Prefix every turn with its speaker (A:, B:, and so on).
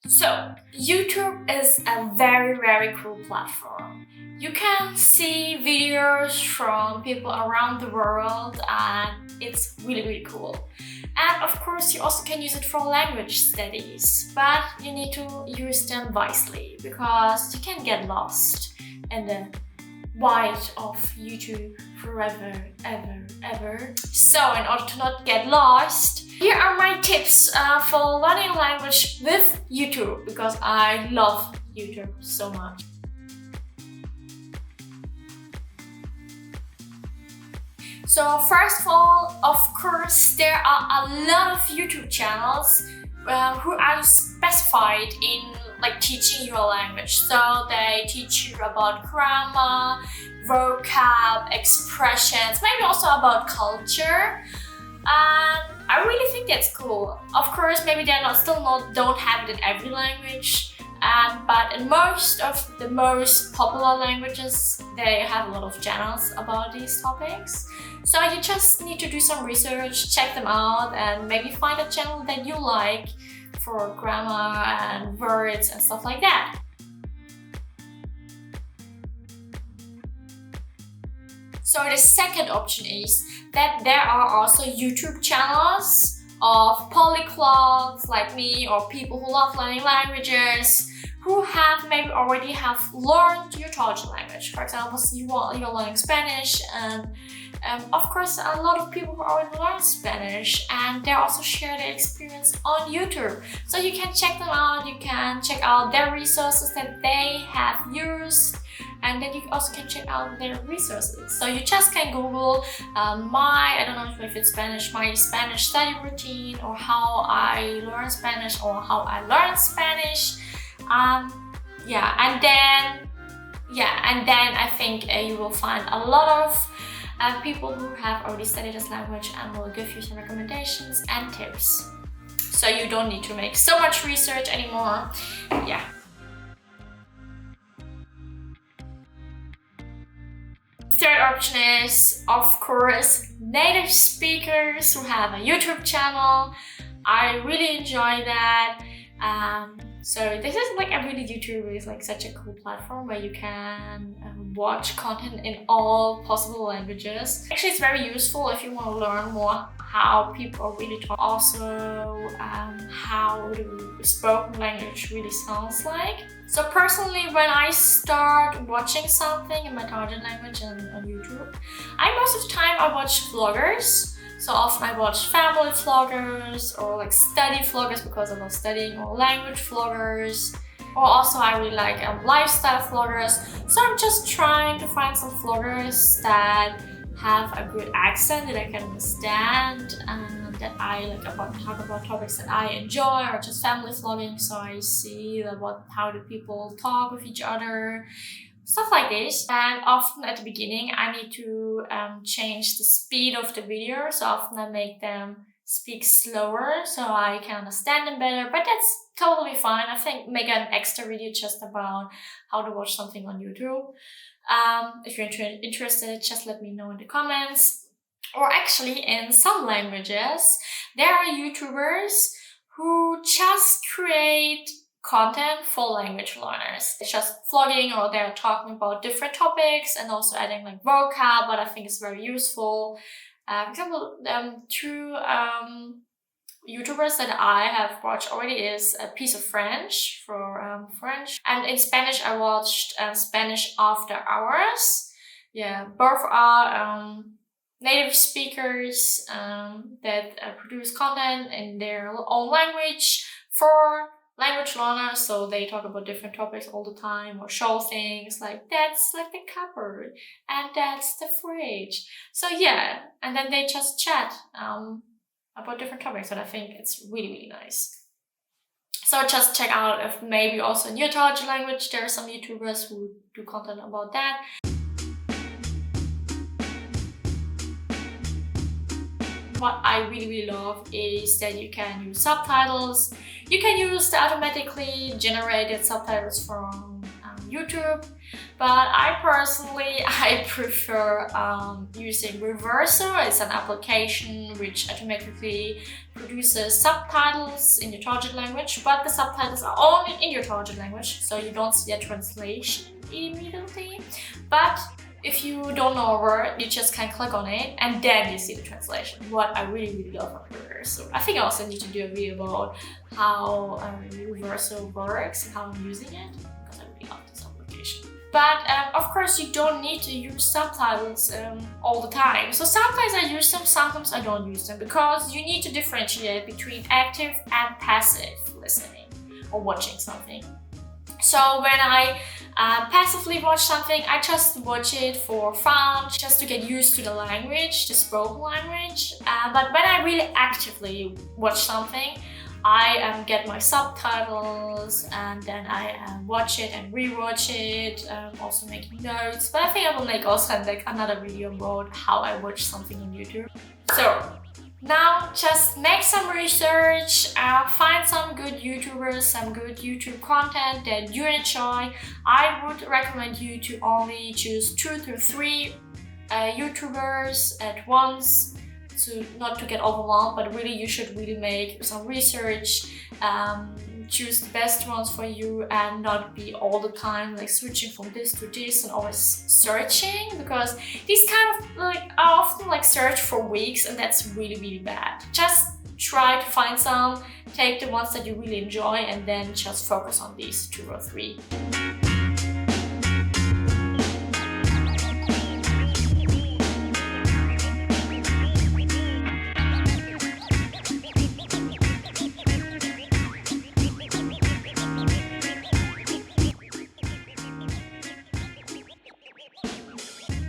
A: So, YouTube is a very cool platform. You can see videos from people around the world and it's really cool. And of course, you also can use it for language studies, but you need to use them wisely because you can get lost in the wide of YouTube forever, ever. So in order to not get lost, here are my tips for learning a language with YouTube, because I love YouTube so much. So first of all, of course, there are a lot of YouTube channels who are specified in teaching your language. So they teach you about grammar, vocab, expressions, maybe also about culture. And I really think that's cool. Of course, maybe don't have it in every language, but in most of the most popular languages, they have a lot of channels about these topics. So you just need to do some research, check them out, and maybe find a channel that you like for grammar and words and stuff like that. So the second option is that there are also YouTube channels of polyglots like me, or people who love learning languages, who maybe already have learned your target language. For example, you're learning Spanish, and of course a lot of people who already learn Spanish, and they also share their experience on YouTube. So you can check them out, you can check out their resources that they have used, and then you also can check out their resources. So you just can Google I don't know if it's Spanish, my Spanish study routine, or how I learn Spanish, or how I learn Spanish. And then I think you will find a lot of people who have already studied this language and will give you some recommendations and tips. So you don't need to make so much research anymore. Yeah. Third option is, of course, native speakers who have a YouTube channel. I really enjoy that. So this is YouTube is such a cool platform where you can watch content in all possible languages. Actually, it's very useful if you want to learn more how people really talk. Also, how the spoken language really sounds like. So personally, when I start watching something in my target language on YouTube, most of the time I watch vloggers. So often I watch family vloggers or study vloggers because I love studying, or language vloggers. Or also I really like lifestyle vloggers. So I'm just trying to find some vloggers that have a good accent that I can understand, and that I talk about topics that I enjoy, or just family vlogging. So I see how do people talk with each other. Stuff like this. And often at the beginning I need to change the speed of the video, so often I make them speak slower so I can understand them better, but that's totally fine. I think make an extra video just about how to watch something on YouTube. If you're interested, just let me know in the comments. Or actually, in some languages there are YouTubers who just create content for language learners. It's just vlogging, or they're talking about different topics and also adding vocab, but I think it's very useful. For example, two YouTubers that I have watched already is A Piece of French for French, and in Spanish I watched Spanish After Hours. Yeah, both are native speakers that produce content in their own language for language learners, so they talk about different topics all the time, or show things that's the cupboard and that's the fridge. So yeah, and then they just chat about different topics, and I think it's really nice. So just check out if maybe also in your target language there are some YouTubers who do content about that. What I really love is that you can use subtitles. You can use the automatically generated subtitles from YouTube. But I personally, I prefer using Reverso. It's an application which automatically produces subtitles in your target language, but the subtitles are only in your target language, so you don't see a translation immediately. But if you don't know a word, you just can click on it and then you see the translation. What I really love about Reverso. I think I also need to do a video about how Reverso works and how I'm using it, because I really love this application. But of course, you don't need to use subtitles all the time. So sometimes I use them, sometimes I don't use them, because you need to differentiate between active and passive listening or watching something. So when I passively watch something, I just watch it for fun, just to get used to the language, the spoken language. But when I really actively watch something, I get my subtitles and then I watch it and rewatch it, also making notes. But I think I will make also like another video about how I watch something on YouTube. So now just make some research, find some good YouTubers, some good YouTube content that you enjoy. I would recommend you to only choose 2 to 3 YouTubers at once, not to get overwhelmed, but really you should really make some research, choose the best ones for you and not be all the time like switching from this to this and always searching, because these kind of like I often like search for weeks and that's really bad. Just try to find some, take the ones that you really enjoy and then just focus on these 2 or 3.